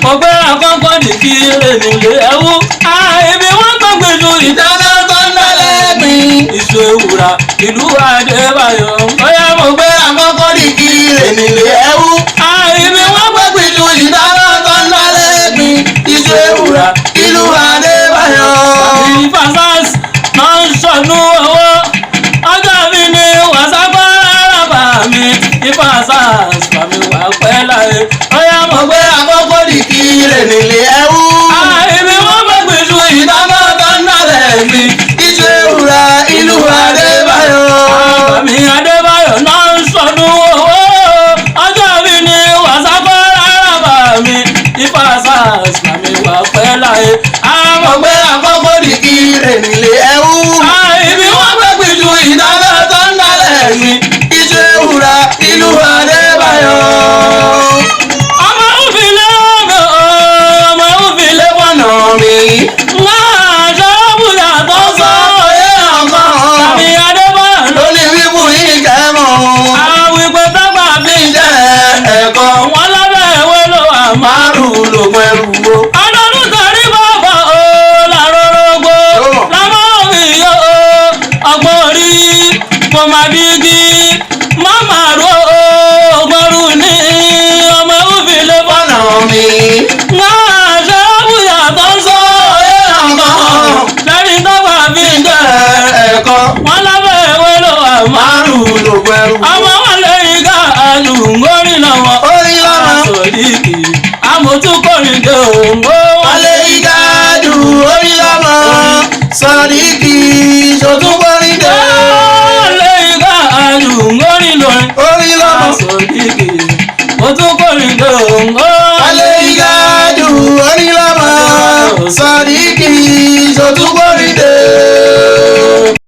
ọgbẹ́ àkọ́kọ́ nìkí ènìlé ẹ̀wú. Ibi wọ́n gbàgbé ju ìdáná tó ń dálẹ́ gbìn. Ìṣó ewúra ìlú Adébáyọ̀. Bóyá mo gbé àkọ́kọ́ nìkí ènìlé ẹ̀wú. Ibi wọ́n gbàgbé ju ìdáná tó ń dálẹ́ gbìn. Ìṣó ewúra ìlú Adébáyọ̀. Ìfàsás náà ń ṣọ̀nù owó. Ọjọ́ mi ni wàsápá rábà mi. Ìfàsás fàmì wà pẹ́ láyé. Bóyá mo gbé àkọ́kọ́ nìkí ènìlé ẹ̀wú. Ibi wọ́n gbàgbé ju ìdáná tó ń dálẹ́ gbìn. Ìṣó ewúra ìlú Adébáyọ̀. Àbàmì Adébáyọ̀ náà ń ṣọ̀nù owó. Ọjọ́ mi ni wàsápá rábà mi. Ìfàsás fàmì wà pẹ́ láyé. Mo gbé àkọ́kọ́ nìkí ènìlé ẹ̀wú. Ibi wọ́n gbàgbé ju ìdáná tó ń dálẹ̀ gbìn. Ìṣó ewúra ìlú Adébáyọ̀. Ọmọ òfìlẹ̀ ọ̀nà ọmọ òfìlẹ̀ wọ̀nà mi. Máa ṣọ́bùdà tó sọ òye ọ̀kan. Àbí Adébáyọ̀ ló ní wíwú ìjẹ́ mọ́. Àwìpẹ́ tágbà fi ń jẹ́ ẹ̀kọ́. Wọ́n lábẹ́ ìwé ló wà márùn-ún ló pẹ̀lú wo. Ọdọọdún tàrí bàbá o làrọ̀rọ̀gbò. Lámọ́ mi yó ọgbọ́n rí kò má dígí. Màmá ro gbọ́rù ní ọmọ òfìlẹ̀ fọ́nà mi. Máa ṣe búyà tó ń sọ òye ọ̀kan. Lẹ́yìn tágbà fi ń jẹ́ ẹ̀kọ́. Wọ́n lábẹ́ ìwé ló wà márùn-ún ló pẹ̀lú. Ọmọ wọn lè yí ká àlùngórí lọ́wọ́. Orí lọ́wọ́. Sọ̀díkì àmójúkọ̀rin dé òǹgbò. Wọ́n lè yí ká orí lọ́wọ́. Sọ̀díkì ṣòtúnkọ̀rin dé. Wọ́n lè yí ká àlùngórí lọ́rin. Orí lọ́wọ́. Sọ̀díkì àmójúkọ̀rin dé òǹgbò. Wọ́n lè